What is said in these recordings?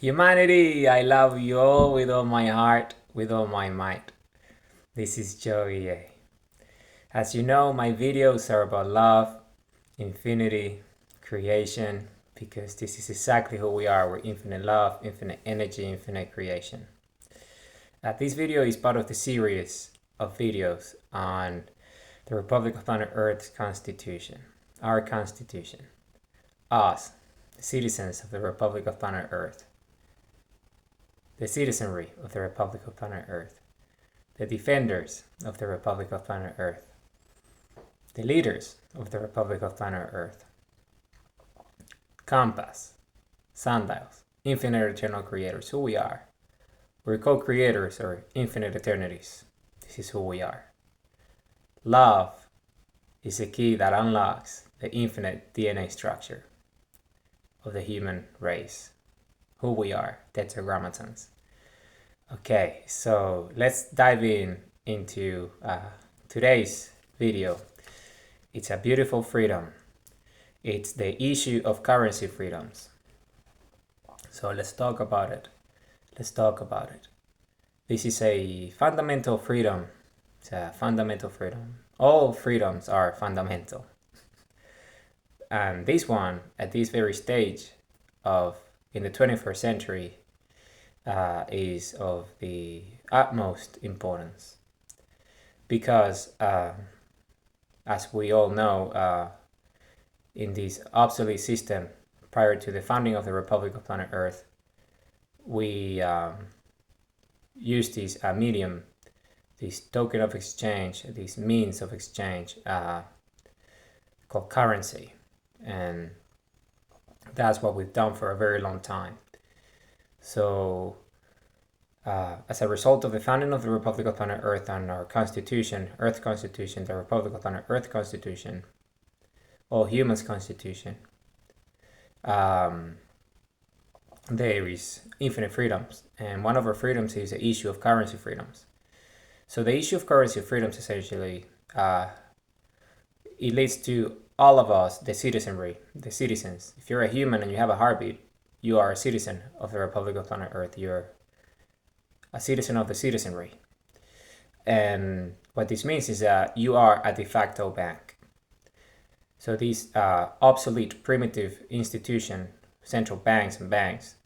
Humanity, I love you all with all my heart, with all my might. This is Joey. As you know, my videos are about love, infinity, creation, because this is exactly who we are. We're infinite love, infinite energy, infinite creation. This video is part of the series of videos on the Republic of Planet Earth's Constitution, our Constitution, us, the citizens of the Republic of Planet Earth. The citizenry of the Republic of Planet Earth, the defenders of the Republic of Planet Earth, the leaders of the Republic of Planet Earth, compass, sundials, infinite eternal creators, who we are. We're co-creators or infinite eternities. This is who we are. Love is the key that unlocks the infinite DNA structure of the human race. Who we are, tetragrammatons. Okay, so let's dive into today's video. It's a beautiful freedom. It's the issue of currency freedoms. So let's talk about it. This is a fundamental freedom. It's a fundamental freedom. All freedoms are fundamental. And this one, at this very stage in the 21st century, is of the utmost importance because, as we all know, in this obsolete system prior to the founding of the Republic of Planet Earth, we used this medium, this token of exchange, this means of exchange called currency, and that's what we've done for a very long time. So, as a result of the founding of the Republic of Planet Earth and our Constitution, Earth Constitution, the Republic of Planet Earth Constitution, all humans Constitution, there is infinite freedoms, and one of our freedoms is the issue of currency freedoms. So the issue of currency freedoms essentially, it leads to all of us, the citizenry, the citizens. If you're a human and you have a heartbeat, you are a citizen of the Republic of Planet Earth. You're a citizen of the citizenry. And what this means is that you are a de facto bank. So these obsolete, primitive institutions, central banks and banks,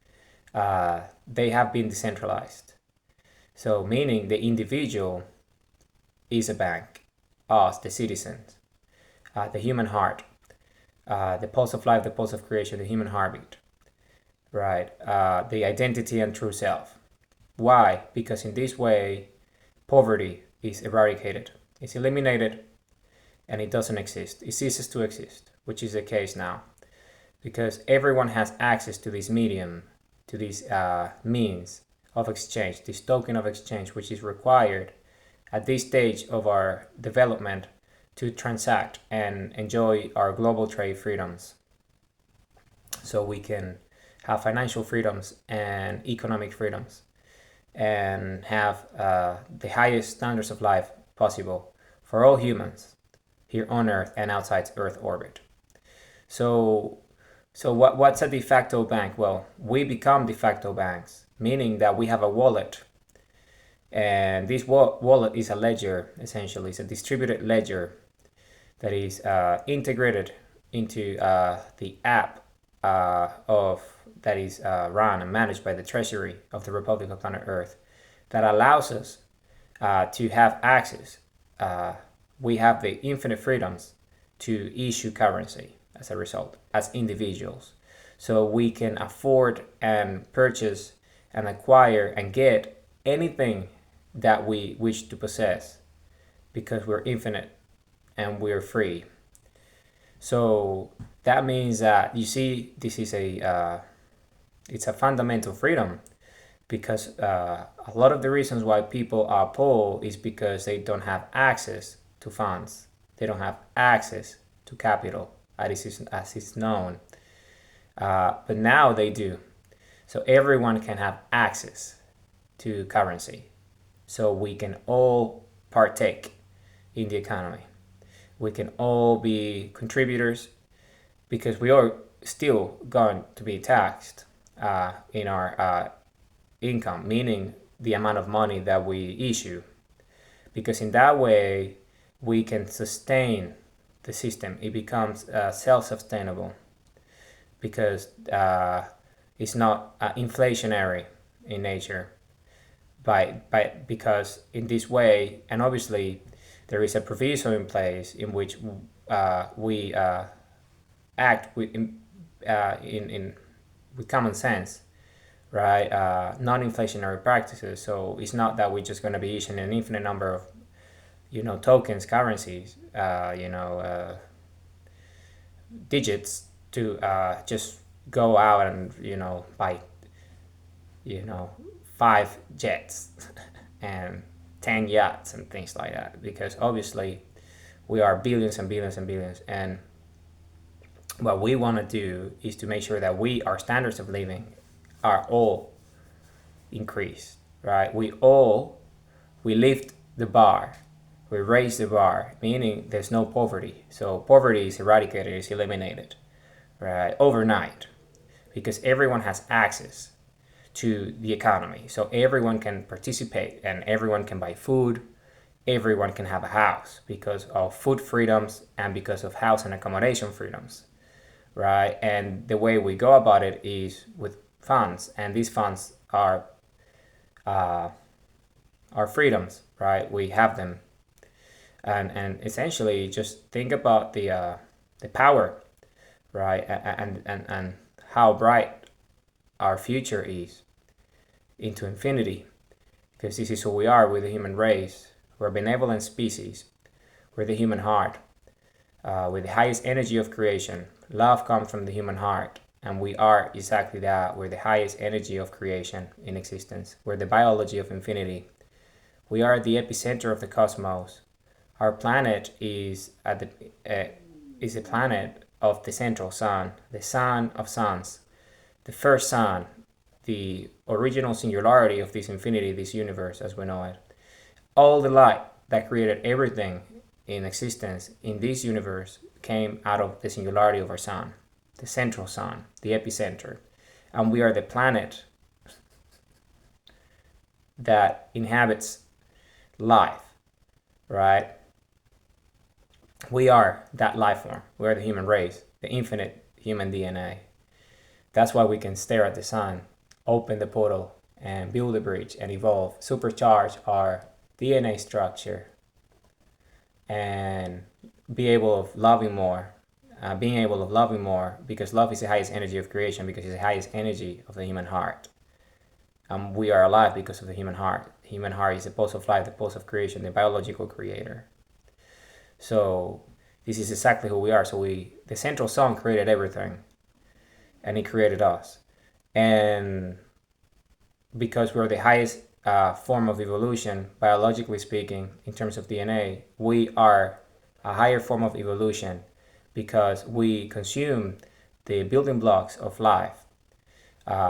they have been decentralized. So meaning the individual is a bank, us, the citizens, the human heart, the pulse of life, the pulse of creation, the human heartbeat, right? The identity and true self. Why? Because in this way, poverty is eradicated, it's eliminated, and it doesn't exist. It ceases to exist, which is the case now, because everyone has access to this medium, to this means of exchange, this token of exchange, which is required at this stage of our development to transact and enjoy our global trade freedoms, so we can have financial freedoms and economic freedoms and have the highest standards of life possible for all humans here on Earth and outside Earth orbit. So what's a de facto bank? Well, we become de facto banks, meaning that we have a wallet, and this wallet is a ledger. Essentially, it's a distributed ledger that is integrated into the app that is run and managed by the Treasury of the Republic of Planet Earth, that allows us to have access. We have the infinite freedoms to issue currency as a result, as individuals. So we can afford and purchase and acquire and get anything that we wish to possess, because we're infinite and we're free. So that means that, you see, this is it's a fundamental freedom, because a lot of the reasons why people are poor is because they don't have access to funds. They don't have access to capital, as it's known. But now they do. So everyone can have access to currency. So we can all partake in the economy. We can all be contributors, because we are still going to be taxed in our income, meaning the amount of money that we issue, because in that way we can sustain the system. It becomes self-sustainable because it's not inflationary in nature. Because in this way, and obviously there is a proviso in place in which we act with common sense, right? Non-inflationary practices. So it's not that we're just going to be issuing an infinite number of, tokens, currencies, digits to just go out and buy, 5 jets and 10 yachts and things like that. Because obviously we are billions and billions and billions, and what we want to do is to make sure that our standards of living are all increased, right? We lift the bar, we raise the bar, meaning there's no poverty. So poverty is eradicated, is eliminated, right? Overnight, because everyone has access to the economy. So everyone can participate and everyone can buy food, everyone can have a house because of food freedoms and because of house and accommodation freedoms, right? And the way we go about it is with funds, and these funds are freedoms, right? We have them, and essentially just think about the power, right? And how bright our future is into infinity, because this is who we are with the human race. We're a benevolent species. We're the human heart, with the highest energy of creation. Love comes from the human heart, and we are exactly that. We're the highest energy of creation in existence. We're the biology of infinity. We are the epicenter of the cosmos. Our planet is a planet of the central sun, the sun of suns, the first sun, the original singularity of this infinity, this universe as we know it. All the light that created everything in existence in this universe came out of the singularity of our sun, the central sun, the epicenter. And we are the planet that inhabits life, right? We are that life form. We are the human race, the infinite human DNA. That's why we can stare at the sun, open the portal, and build a bridge and evolve, supercharge our DNA structure, and being able of loving more, because love is the highest energy of creation, because it's the highest energy of the human heart. We are alive because of the human heart. The human heart is the pulse of life, the pulse of creation, the biological creator. So this is exactly who we are. So the central sun created everything, and it created us. And because we're the highest form of evolution, biologically speaking, in terms of DNA, we are a higher form of evolution because we consume the building blocks of life.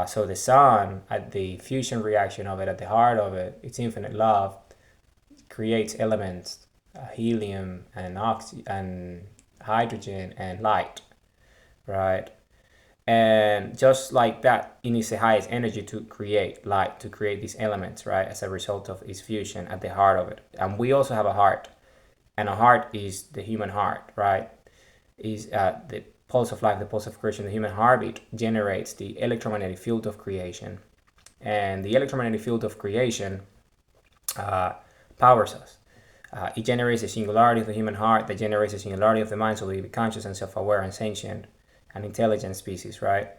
So the sun, at the fusion reaction of it, at the heart of it, it's infinite love, creates elements, helium and oxygen and hydrogen and light, right? And just like that, it needs the highest energy to create light, to create these elements, right? As a result of its fusion at the heart of it. And we also have a heart, and a heart is the human heart, right? Is the pulse of life, the pulse of creation. The human heartbeat generates the electromagnetic field of creation, and the electromagnetic field of creation powers us. It generates the singularity of the human heart, that generates the singularity of the mind, so we be conscious and self-aware and sentient and intelligent species, right?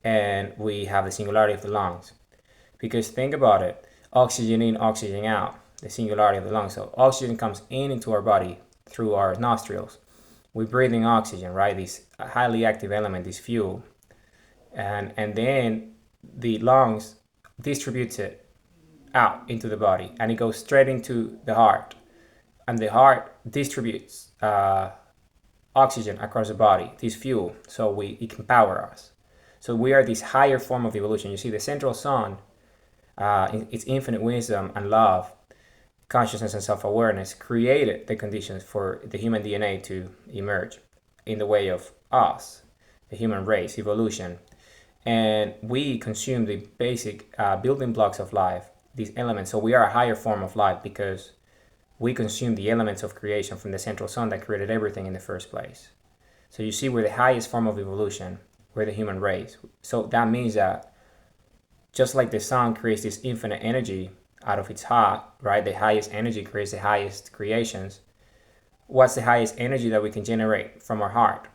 And we have the singularity of the lungs, because think about it, oxygen in, oxygen out, the singularity of the lungs. So oxygen comes into our body through our nostrils. We're breathing oxygen, right? This highly active element, this fuel, and then the lungs distributes it out into the body, and it goes straight into the heart, and the heart distributes oxygen across the body, this fuel, so it can power us. So we are this higher form of evolution. You see, the central sun, its infinite wisdom and love, consciousness and self-awareness, created the conditions for the human DNA to emerge in the way of us, the human race, evolution. and we consume the basic building blocks of life, these elements. So we are a higher form of life because we consume the elements of creation from the central sun that created everything in the first place. So you see, we're the highest form of evolution. We're the human race. So that means that just like the sun creates this infinite energy out of its heart, right? The highest energy creates the highest creations. What's the highest energy that we can generate from our heart?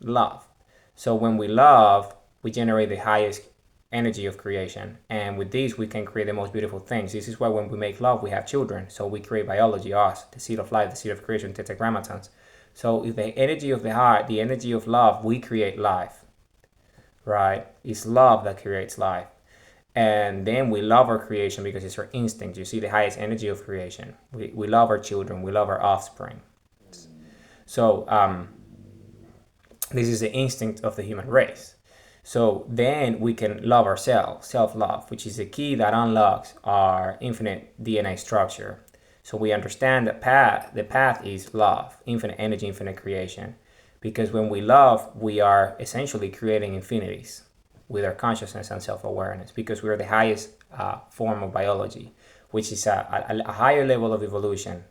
Love. So when we love, we generate the highest energy of creation. And with these, we can create the most beautiful things. This is why when we make love, we have children. So we create biology, us, the seed of life, the seed of creation, tetragrammatons. So if the energy of the heart, the energy of love, we create life, right? It's love that creates life. And then we love our creation because it's our instinct. You see, the highest energy of creation. We love our children. We love our offspring. So this is the instinct of the human race. So then we can love ourselves, self-love, which is the key that unlocks our infinite DNA structure. So we understand that the path is love, infinite energy, infinite creation. Because when we love, we are essentially creating infinities with our consciousness and self-awareness, because we are the highest form of biology, which is a higher level of evolution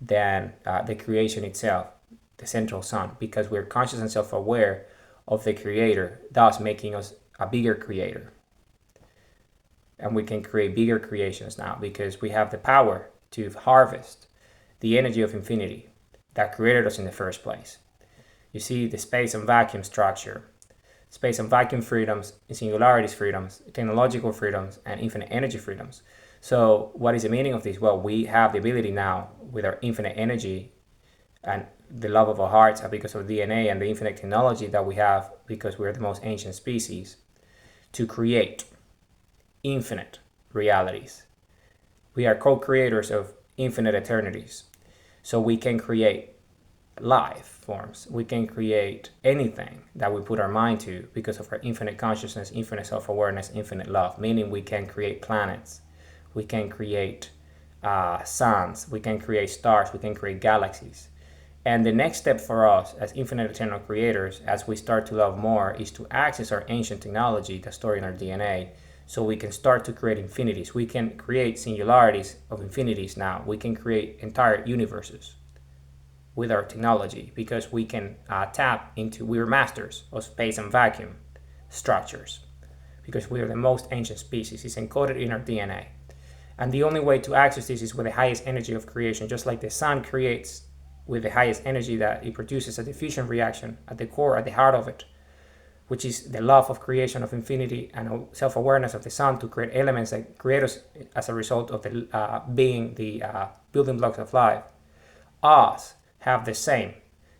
than the creation itself, the central sun, because we're conscious and self-aware of the creator, thus making us a bigger creator. And we can create bigger creations now because we have the power to harvest the energy of infinity that created us in the first place. You see, the space and vacuum structure, space and vacuum freedoms, singularities freedoms, technological freedoms, and infinite energy freedoms. So what is the meaning of this? Well, we have the ability now with our infinite energy and the love of our hearts because of DNA and the infinite technology that we have because we're the most ancient species to create infinite realities. We are co-creators of infinite eternities. So we can create life forms. We can create anything that we put our mind to because of our infinite consciousness, infinite self-awareness, infinite love, meaning we can create planets. We can create suns. We can create stars. We can create galaxies. And the next step for us as infinite eternal creators, as we start to love more, is to access our ancient technology that's stored in our DNA so we can start to create infinities. We can create singularities of infinities now. We can create entire universes with our technology because we can tap into, we're masters of space and vacuum structures because we are the most ancient species. It's encoded in our DNA. And the only way to access this is with the highest energy of creation, just like the sun creates with the highest energy that it produces a diffusion reaction at the core, at the heart of it, which is the love of creation of infinity and self-awareness of the sun to create elements that create us as a result of the being the building blocks of life. Us have the same.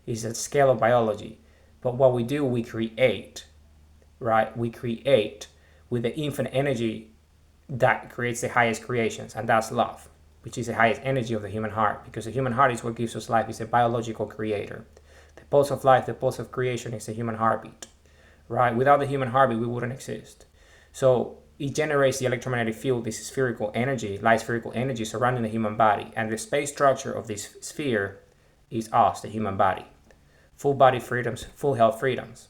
It's a scale of biology. But what we do, we create, right? We create with the infinite energy that creates the highest creations, and that's love, which is the highest energy of the human heart, because the human heart is what gives us life. It's a biological creator. The pulse of life, the pulse of creation is the human heartbeat, right? Without the human heartbeat, we wouldn't exist. So it generates the electromagnetic field, this spherical energy, light spherical energy surrounding the human body. And the space structure of this sphere is us, the human body. Full body freedoms, full health freedoms.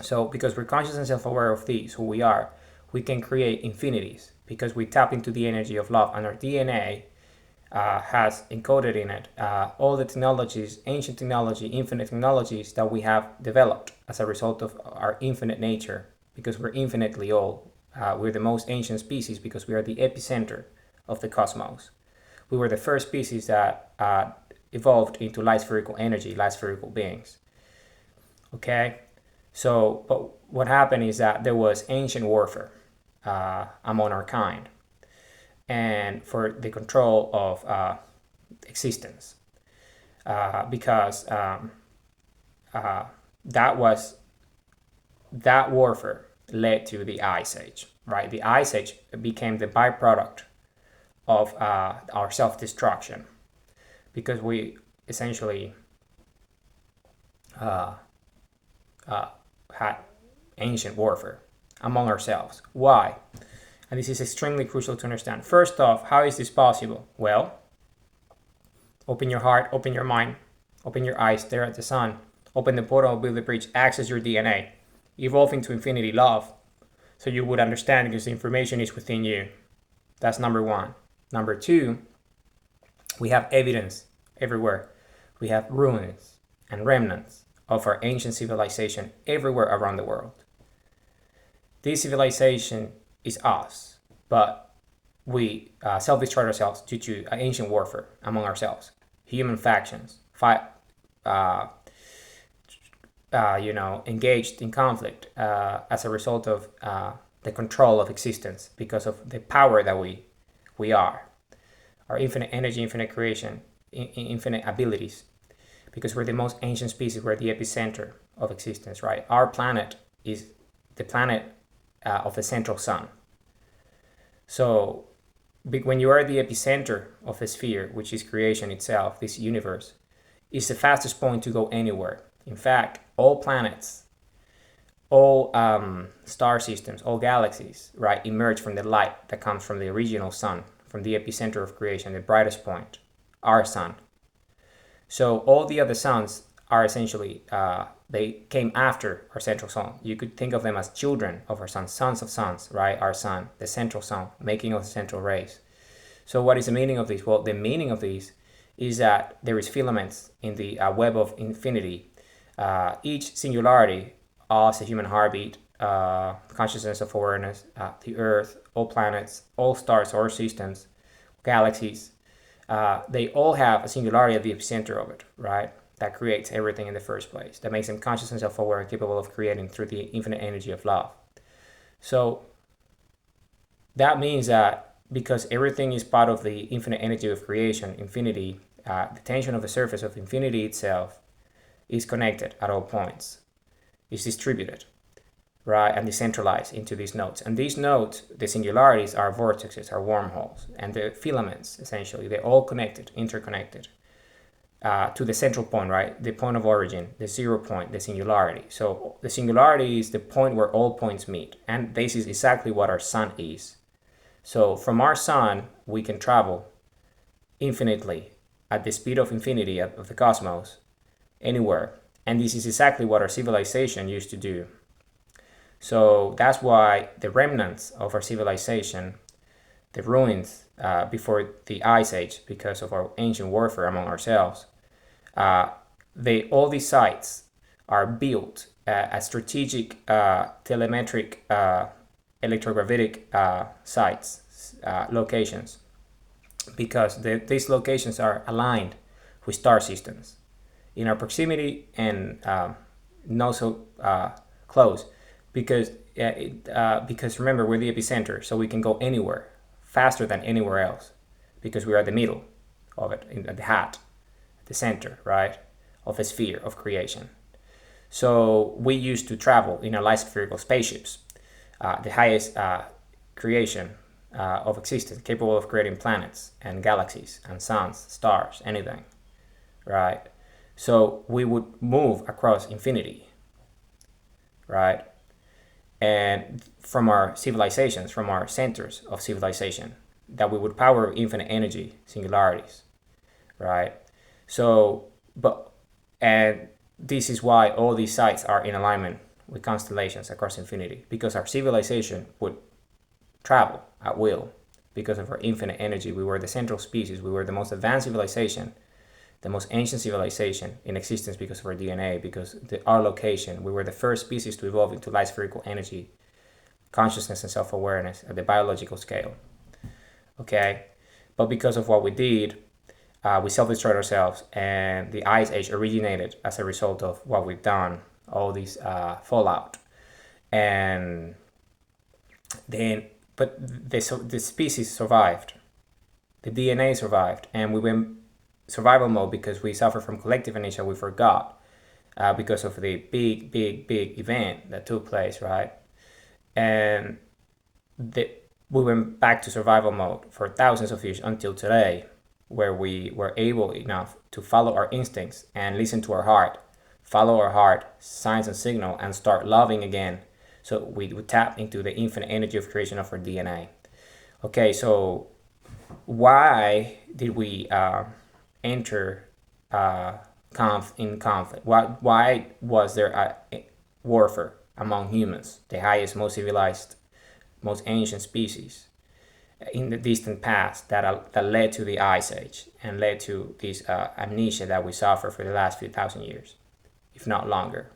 So because we're conscious and self-aware of these, who we are, we can create infinities because we tap into the energy of love, and our DNA has encoded in it all the technologies, ancient technology, infinite technologies that we have developed as a result of our infinite nature, because we're infinitely old. We're the most ancient species because we are the epicenter of the cosmos. We were the first species that evolved into light spherical energy, light spherical beings. Okay? So, but what happened is that there was ancient warfare among our kind, and for the control of existence, because that warfare led to the Ice Age, right? The Ice Age became the byproduct of our self-destruction, because we essentially had ancient warfare among ourselves. Why? And this is extremely crucial to understand. First off, how is this possible? Well, open your heart, open your mind, open your eyes, stare at the sun, open the portal, build the bridge, access your DNA. evolve into infinity love, so you would understand because the information is within you. That's number one. Number two, we have evidence everywhere. We have ruins and remnants of our ancient civilization everywhere around the world. This civilization is us, but we self-destroyed ourselves due to ancient warfare among ourselves, human factions, engaged in conflict as a result of the control of existence because of the power that we are, our infinite energy, infinite creation, infinite abilities, because we're the most ancient species, we're the epicenter of existence, right? Our planet is the planet of the central sun. So when you are the epicenter of a sphere, which is creation itself, this universe, is the fastest point to go anywhere. In fact, all planets, all star systems, all galaxies, right, emerge from the light that comes from the original sun, from the epicenter of creation, the brightest point, our sun. So all the other suns are essentially, they came after our central sun. You could think of them as children of our sun, sons of suns, right? Our sun, the central sun, making of the central rays. So what is the meaning of this? Well, the meaning of this is that there is filaments in the web of infinity. Each singularity, us, the human heartbeat, consciousness of awareness, the earth, all planets, all stars, solar systems, galaxies, they all have a singularity at the epicenter of it, right? That creates everything in the first place, that makes them conscious and self-aware and capable of creating through the infinite energy of love. So that means that because everything is part of the infinite energy of creation, infinity, the tension of the surface of infinity itself is connected at all points, is distributed, right, and decentralized into these nodes. And these nodes, the singularities, are vortexes, are wormholes, and the filaments, essentially, they're all connected, interconnected to the central point, right, the point of origin, the 0 point, the singularity. So the singularity is the point where all points meet, and this is exactly what our sun is. So from our sun, we can travel infinitely at the speed of infinity of the cosmos, anywhere. And this is exactly what our civilization used to do. So that's why the remnants of our civilization, the ruins before the Ice Age, because of our ancient warfare among ourselves, all these sites are built as strategic telemetric electrogravitic sites, locations, because these locations are aligned with star systems in our proximity and not so close, because remember, we're the epicenter, so we can go anywhere faster than anywhere else because we are the middle of it, in the hat, the center, right, of a sphere of creation. So we used to travel in our light spherical spaceships, the highest creation of existence, capable of creating planets and galaxies and suns, stars, anything, right? So we would move across infinity, right? And from our civilizations, from our centers of civilization, that we would power infinite energy, singularities, right? So, and this is why all these sites are in alignment with constellations across infinity, because our civilization would travel at will because of our infinite energy. We were the central species. We were the most advanced civilization, the most ancient civilization in existence because of our DNA, because our location. We were the first species to evolve into light spherical energy, consciousness and self-awareness at the biological scale. Okay? But because of what we did, we self-destroyed ourselves, and the Ice Age originated as a result of what we've done, all these fallout. And then, but the species survived, the DNA survived, and we went survival mode because we suffer from collective amnesia. We forgot because of the big event that took place, right? And we went back to survival mode for thousands of years until today, where we were able enough to follow our instincts and listen to our heart, follow our heart, signs and signal, and start loving again. So we would tap into the infinite energy of creation of our DNA. Okay, so why did we enter in conflict? Why was there a warfare among humans, the highest, most civilized, most ancient species in the distant past that led to the Ice Age and led to this amnesia that we suffer for the last few thousand years, if not longer.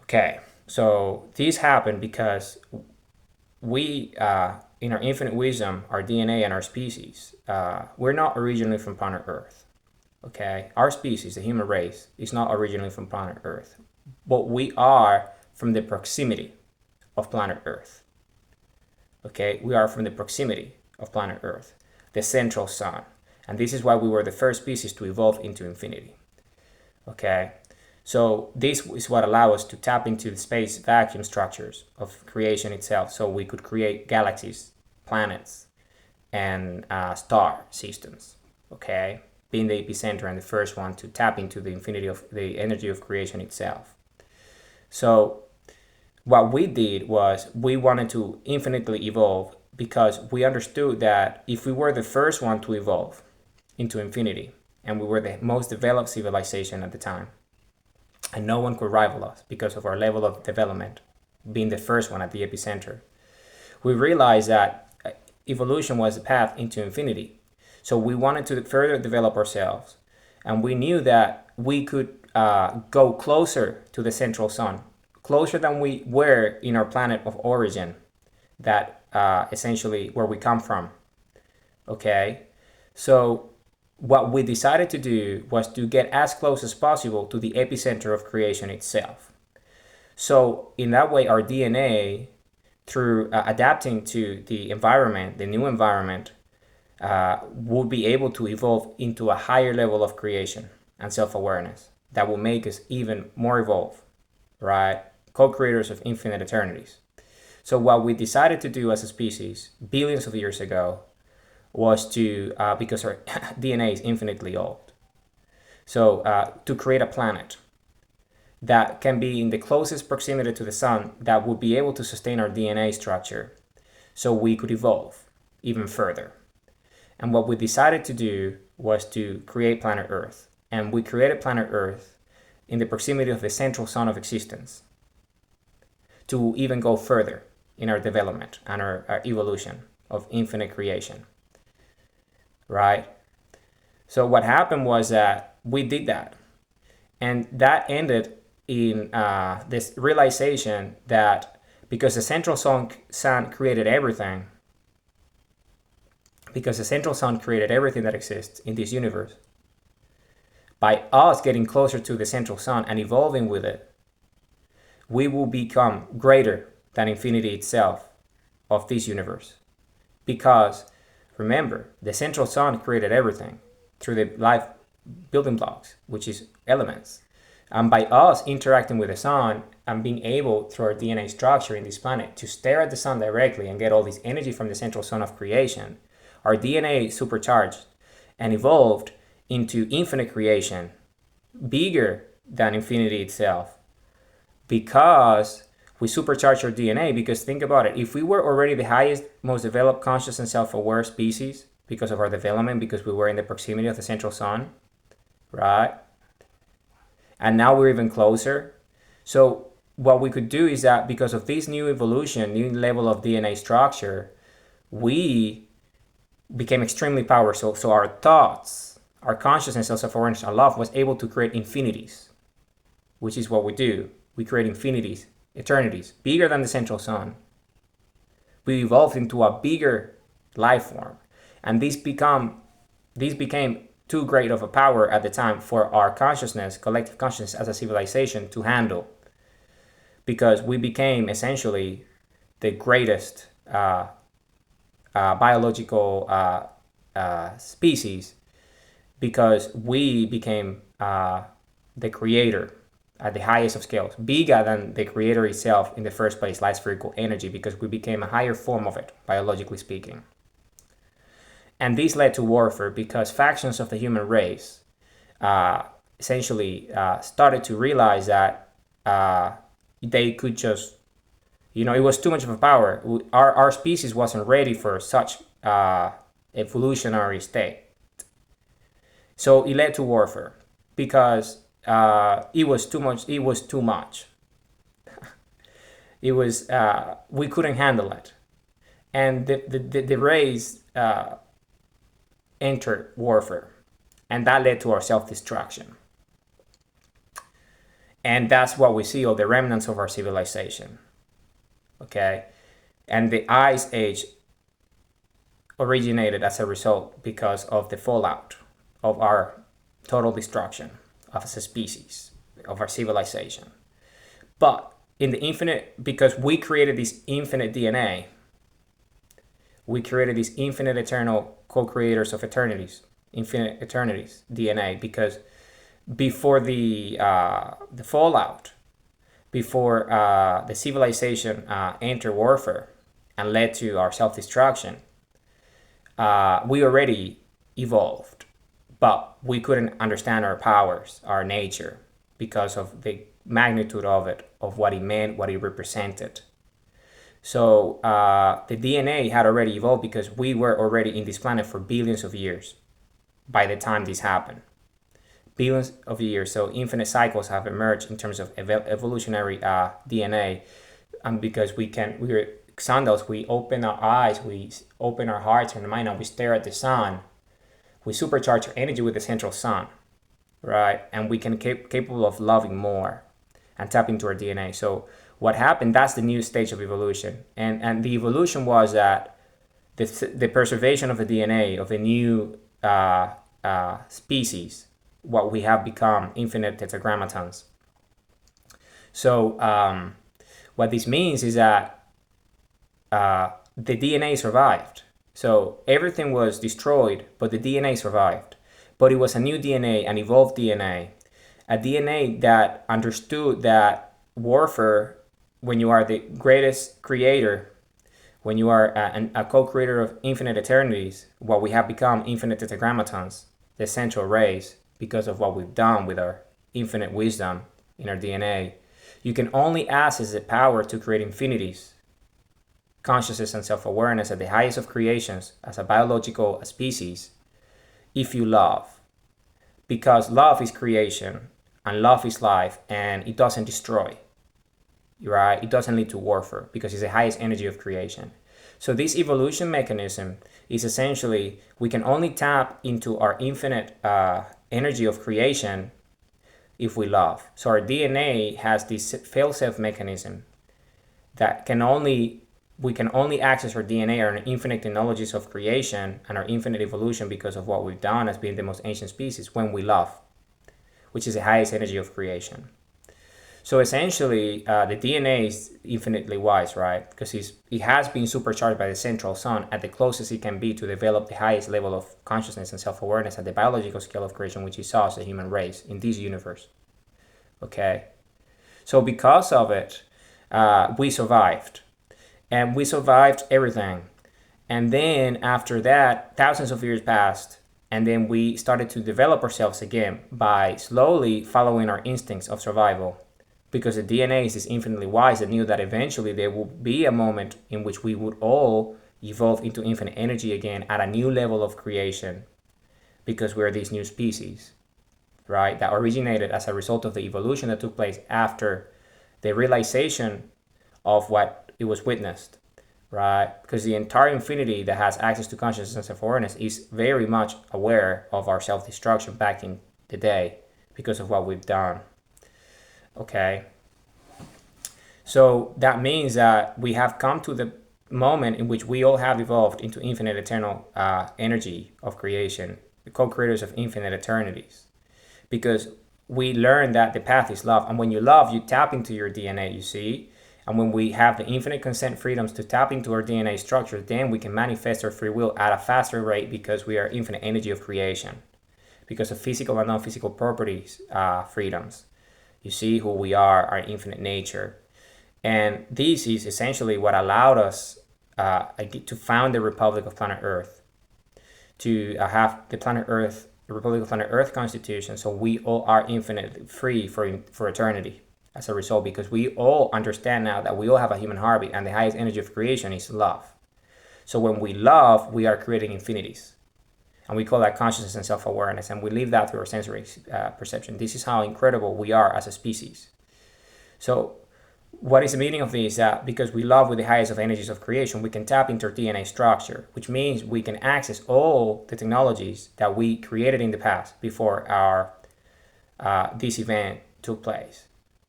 Okay, so this happened because we, in our infinite wisdom, our DNA and our species, we're not originally from planet Earth. Okay, our species, the human race, is not originally from planet Earth, but we are from the proximity of planet Earth. Okay, we are from the proximity of planet Earth, the central sun, and this is why we were the first species to evolve into infinity. Okay, so this is what allowed us to tap into the space vacuum structures of creation itself, so we could create galaxies, planets, and star systems. Okay, being the epicenter and the first one to tap into the infinity of the energy of creation itself. So what we did was we wanted to infinitely evolve because we understood that if we were the first one to evolve into infinity, and we were the most developed civilization at the time, and no one could rival us because of our level of development, being the first one at the epicenter, we realized that evolution was the path into infinity. So we wanted to further develop ourselves, and we knew that we could go closer to the central sun, closer than we were in our planet of origin, that essentially where we come from. Okay, so what we decided to do was to get as close as possible to the epicenter of creation itself. So in that way, our DNA, through adapting to the environment, the new environment, will be able to evolve into a higher level of creation and self-awareness that will make us even more evolved, right? Co-creators of infinite eternities. So what we decided to do as a species billions of years ago was to, because our DNA is infinitely old, so to create a planet that can be in the closest proximity to the sun that would be able to sustain our DNA structure so we could evolve even further. And what we decided to do was to create planet Earth. And we created planet Earth in the proximity of the central sun of existence to even go further in our development and our evolution of infinite creation. Right? So what happened was that we did that. And that ended in this realization that because the central sun created everything, that exists in this universe, by us getting closer to the central sun and evolving with it, we will become greater than infinity itself of this universe. Because remember, the central sun created everything through the life building blocks, which is elements. And by us interacting with the sun and being able, through our DNA structure in this planet, to stare at the sun directly and get all this energy from the central sun of creation, our DNA supercharged and evolved into infinite creation, bigger than infinity itself, because we supercharged our DNA. Because think about it, if we were already the highest, most developed, conscious, and self-aware species because of our development, because we were in the proximity of the central sun, right? And now we're even closer. So what we could do is that because of this new evolution, new level of DNA structure, we became extremely powerful. So our thoughts, our consciousness, our self-awareness, our love was able to create infinities, which is what we do. We create infinities, eternities, bigger than the central sun. We evolved into a bigger life form. And this became too great of a power at the time for our consciousness, collective consciousness as a civilization to handle. Because we became essentially the greatest biological species, because we became the creator at the highest of scales, bigger than the creator itself in the first place, light spherical energy, because we became a higher form of it, biologically speaking. And this led to warfare because factions of the human race essentially started to realize that they could just, it was too much of a power. Our species wasn't ready for such evolutionary state. So it led to warfare because it was too much. it was we couldn't handle it, and the race entered warfare, and that led to our self-destruction. And that's what we see, all the remnants of our civilization. Okay, and the Ice Age originated as a result because of the fallout of our total destruction of as a species, of our civilization. But in the infinite, because we created this infinite DNA, we created these infinite eternal co-creators of eternities, infinite eternities DNA, because before the fallout, before the civilization entered warfare and led to our self-destruction, we already evolved, but we couldn't understand our powers, our nature, because of the magnitude of it, of what it meant, what it represented. So the DNA had already evolved because we were already in this planet for billions of years by the time this happened. Billions of years. So infinite cycles have emerged in terms of evolutionary DNA. And because we're sundials, we open our eyes, we open our hearts and mind, and we stare at the sun. We supercharge our energy with the central sun, right? And we can capable of loving more and tap into our DNA. So what happened, that's the new stage of evolution. And the evolution was that the preservation of the DNA of a new species, what we have become, infinite tetragrammatons. So what this means is that the DNA survived. So everything was destroyed, but the DNA survived. But it was a new DNA, an evolved DNA, a DNA that understood that warfare, when you are the greatest creator, when you are a co-creator of infinite eternities, what we have become, infinite tetragrammatons, the central race, because of what we've done with our infinite wisdom in our DNA, you can only access the power to create infinities, consciousness and self-awareness at the highest of creations as a biological species if you love. Because love is creation and love is life, and it doesn't destroy, right? It doesn't lead to warfare because it's the highest energy of creation. So this evolution mechanism is essentially, we can only tap into our infinite energy of creation if we love. So our DNA has this fail-safe mechanism that we can only access our DNA, our infinite technologies of creation and our infinite evolution because of what we've done as being the most ancient species when we love, which is the highest energy of creation. So essentially, the DNA is infinitely wise, right? Because it has been supercharged by the central sun at the closest it can be to develop the highest level of consciousness and self-awareness at the biological scale of creation, which is us, the human race, in this universe. Okay? So because of it, we survived. And we survived everything. And then after that, thousands of years passed, and then we started to develop ourselves again by slowly following our instincts of survival. Because the DNA is infinitely wise and knew that eventually there will be a moment in which we would all evolve into infinite energy again at a new level of creation, because we're this new species, right? That originated as a result of the evolution that took place after the realization of what it was witnessed, right? Because the entire infinity that has access to consciousness and self-awareness is very much aware of our self-destruction back in the day because of what we've done. Okay, so that means that we have come to the moment in which we all have evolved into infinite eternal energy of creation, the co-creators of infinite eternities, because we learn that the path is love. And when you love, you tap into your DNA, you see. And when we have the infinite consent freedoms to tap into our DNA structure, then we can manifest our free will at a faster rate because we are infinite energy of creation, because of physical and non-physical properties, freedoms. You see who we are, our infinite nature. And this is essentially what allowed us to found the Republic of Planet Earth, to have the Planet Earth, the Republic of Planet Earth Constitution, so we all are infinitely free for eternity as a result, because we all understand now that we all have a human heartbeat and the highest energy of creation is love. So when we love, we are creating infinities. And we call that consciousness and self-awareness, and we live that through our sensory perception. This is how incredible we are as a species. So What is the meaning of this? Because we love with the highest of energies of creation, we can tap into our DNA structure, which means we can access all the technologies that we created in the past before our this event took place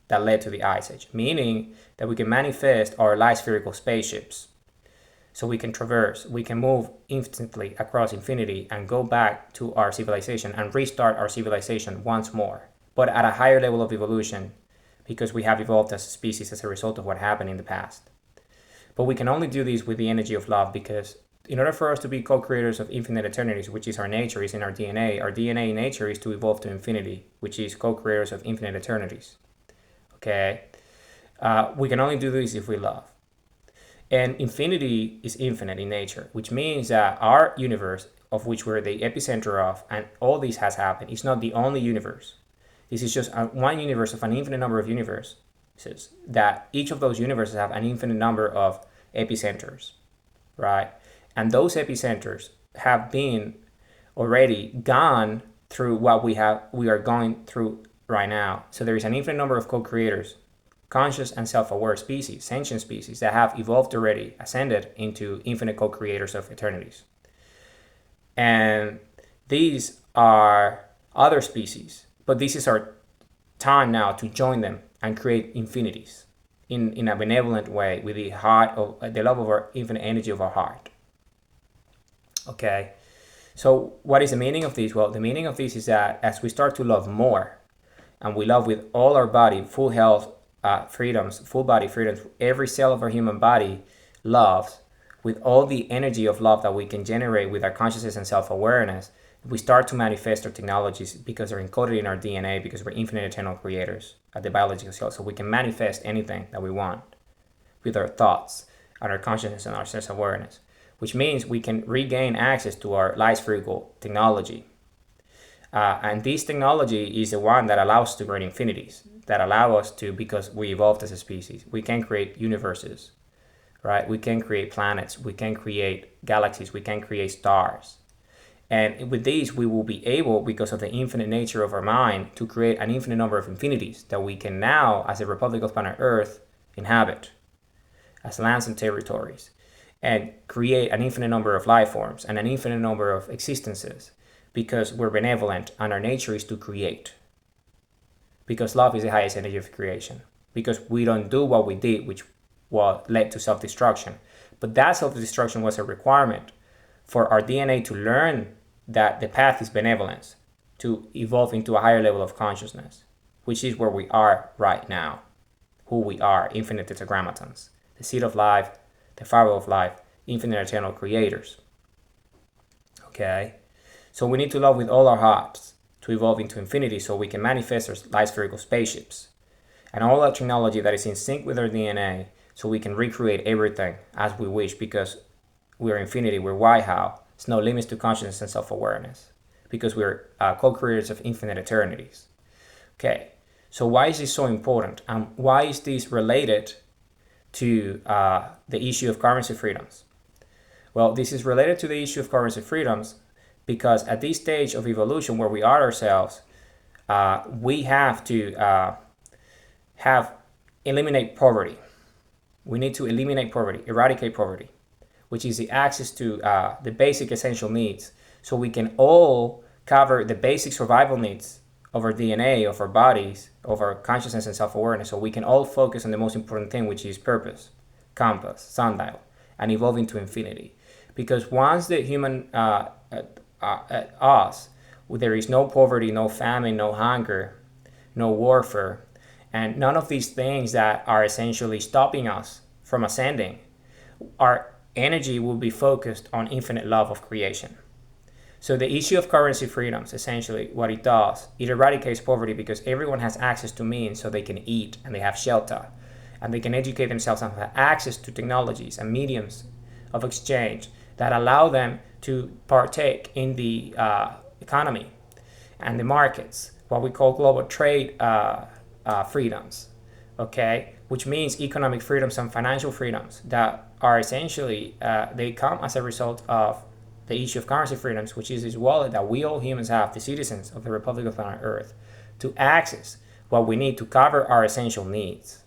that led to the Ice Age, meaning that we can manifest our light spherical spaceships. So we can traverse, we can move instantly across infinity and go back to our civilization and restart our civilization once more, but at a higher level of evolution, because we have evolved as a species as a result of what happened in the past. But we can only do this with the energy of love, because in order for us to be co-creators of infinite eternities, which is our nature, is in our DNA nature is to evolve to infinity, which is co-creators of infinite eternities. Okay? We can only do this if we love. And infinity is infinite in nature, which means that our universe, of which we're the epicenter of, and all this has happened, is not the only universe. This is just one universe of an infinite number of universes, that each of those universes have an infinite number of epicenters, right? And those epicenters have been already gone through what we are going through right now. So there is an infinite number of co-creators, conscious and self-aware species, sentient species that have evolved already, ascended into infinite co-creators of eternities. And these are other species, but this is our time now to join them and create infinities in a benevolent way with the heart of the love of our infinite energy of our heart. Okay, so what is the meaning of this? Well, the meaning of this is that as we start to love more, and we love with all our body, full health, freedoms, full body freedoms, every cell of our human body loves with all the energy of love that we can generate with our consciousness and self-awareness. We start to manifest our technologies because they're encoded in our DNA, because we're infinite eternal creators at the biological scale. So we can manifest anything that we want with our thoughts and our consciousness and our self-awareness, which means we can regain access to our light spherical technology. And this technology is the one that allows us to create infinities, that allow us to, because we evolved as a species, we can create universes, right? We can create planets, we can create galaxies, we can create stars. And with these, we will be able, because of the infinite nature of our mind, to create an infinite number of infinities that we can now, as a Republic of Planet Earth, inhabit as lands and territories, and create an infinite number of life forms and an infinite number of existences, because we're benevolent and our nature is to create. Because love is the highest energy of creation. Because we don't do what we did, which led to self-destruction. But that self-destruction was a requirement for our DNA to learn that the path is benevolence, to evolve into a higher level of consciousness, which is where we are right now, who we are, infinite tetragrammatons, the seed of life, the fiber of life, infinite eternal creators. Okay? So we need to love with all our hearts to evolve into infinity, so we can manifest our light spherical spaceships and all that technology that is in sync with our DNA, so we can recreate everything as we wish, because we're infinity, we're Wai-Hao. There's no limits to consciousness and self-awareness, because we're co-creators of infinite eternities. Okay, so why is this so important? And why is this related to the issue of currency freedoms? Well, this is related to the issue of currency freedoms because at this stage of evolution where we are ourselves, we have to eliminate poverty. We need to eliminate poverty, eradicate poverty, which is the access to the basic essential needs, so we can all cover the basic survival needs of our DNA, of our bodies, of our consciousness and self-awareness, so we can all focus on the most important thing, which is purpose, compass, sundial, and evolve into infinity. Because once the human us, there is no poverty, no famine, no hunger, no warfare, and none of these things that are essentially stopping us from ascending. Our energy will be focused on infinite love of creation. So the issue of currency freedoms, essentially what it does, it eradicates poverty because everyone has access to means so they can eat and they have shelter and they can educate themselves and have access to technologies and mediums of exchange that allow them to partake in the economy and the markets, what we call global trade freedoms, okay? Which means economic freedoms and financial freedoms that are essentially, they come as a result of the issue of currency freedoms, which is this wallet that we all humans have, the citizens of the Republic of Planet Earth, to access what we need to cover our essential needs.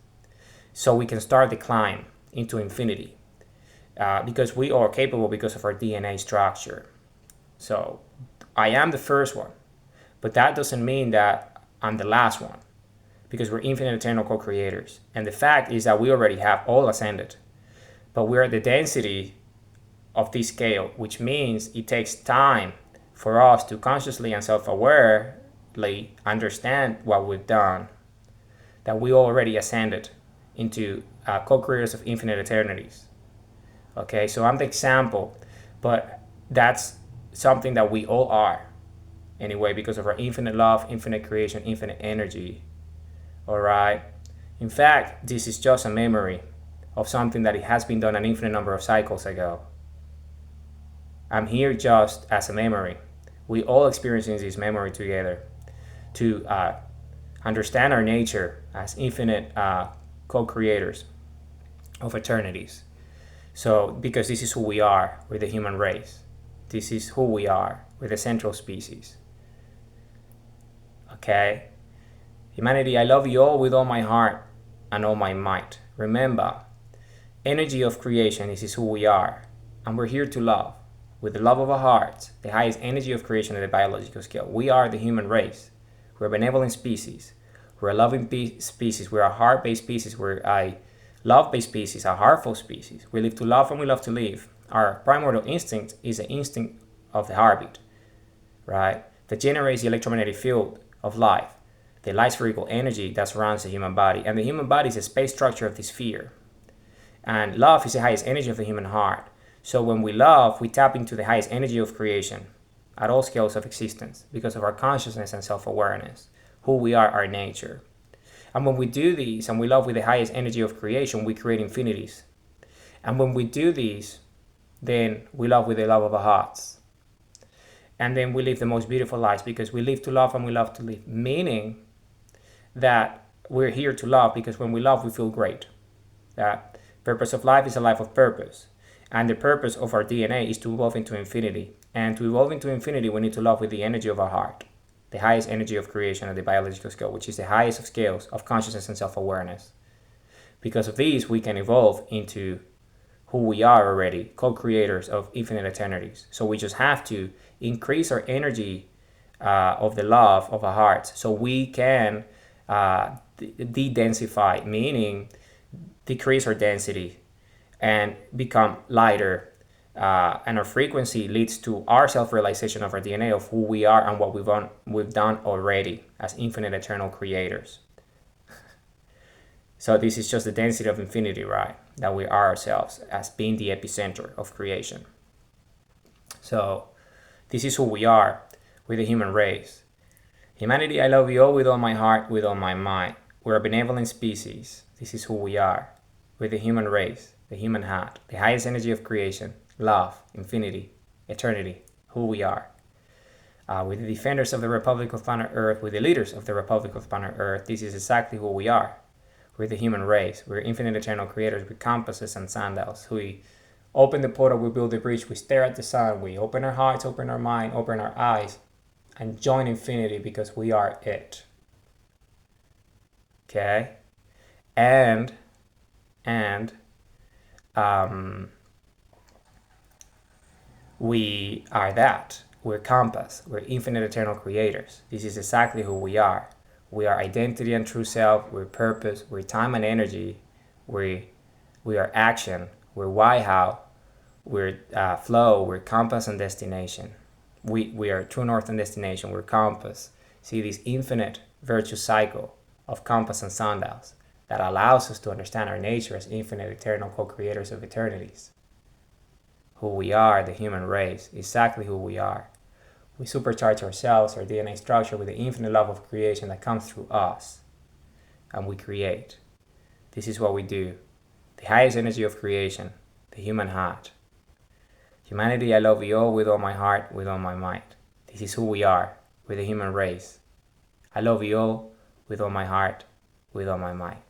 so we can start the climb into infinity, because we are capable because of our DNA structure. So I am the first one, but that doesn't mean that I'm the last one, because we're infinite eternal co-creators. And the fact is that we already have all ascended, but we're at the density of this scale, which means it takes time for us to consciously and self-awarely understand what we've done, that we already ascended into co-creators of infinite eternities. Okay, so I'm the example, but that's something that we all are anyway, because of our infinite love, infinite creation, infinite energy. All right. In fact, this is just a memory of something that it has been done an infinite number of cycles ago. I'm here just as a memory. We all experiencing this memory together to understand our nature as infinite co-creators of eternities. So, because this is who we are, we're the human race. This is who we are, we're the central species. Okay? Humanity, I love you all with all my heart and all my might. Remember, energy of creation, this is who we are. And we're here to love. With the love of our hearts, the highest energy of creation at the biological scale. We are the human race. We're a benevolent species. We're a loving species. We're a heart-based species. We're a love-based species, a heartful species. We live to love and we love to live. Our primordial instinct is the instinct of the heartbeat, right? That generates the electromagnetic field of life, the light spherical energy that surrounds the human body. And the human body is a space structure of this sphere. And love is the highest energy of the human heart. So when we love, we tap into the highest energy of creation at all scales of existence because of our consciousness and self-awareness, who we are, our nature. And when we do these and we love with the highest energy of creation, we create infinities. And when we do these, then we love with the love of our hearts. And then we live the most beautiful lives because we live to love and we love to live. Meaning that we're here to love because when we love, we feel great. That purpose of life is a life of purpose. And the purpose of our DNA is to evolve into infinity. And to evolve into infinity, we need to love with the energy of our heart, the highest energy of creation at the biological scale, which is the highest of scales of consciousness and self-awareness. Because of these, we can evolve into who we are already, co-creators of infinite eternities. So we just have to increase our energy of the love of our hearts so we can de-densify, meaning decrease our density and become lighter, and our frequency leads to our self-realization of our DNA of who we are and what we've done already as infinite eternal creators. So this is just the density of infinity, right? That we are ourselves as being the epicenter of creation. So this is who we are with the human race. Humanity, I love you all with all my heart, with all my mind. We're a benevolent species. This is who we are with the human race. The human heart, the highest energy of creation, love, infinity, eternity, who we are. With the defenders of the Republic of Planet Earth, with the leaders of the Republic of Planet Earth, this is exactly who we are. We're the human race. We're infinite eternal creators with compasses and sundials. We open the portal, we build the bridge, we stare at the sun, we open our hearts, open our mind, open our eyes, and join infinity because we are it. Okay? And we are that. We're compass. We're infinite eternal creators. This is exactly who we are. We are identity and true self. We're purpose. We're time and energy. We are action. We're why, how. We're flow. We're compass and destination. We are true north and destination. We're compass. See this infinite virtuous cycle of compass and sundials that allows us to understand our nature as infinite eternal co-creators of eternities. Who we are, the human race, exactly who we are. We supercharge ourselves, our DNA structure, with the infinite love of creation that comes through us. And we create. This is what we do. The highest energy of creation, the human heart. Humanity, I love you all with all my heart, with all my might. This is who we are, with the human race. I love you all with all my heart, with all my might.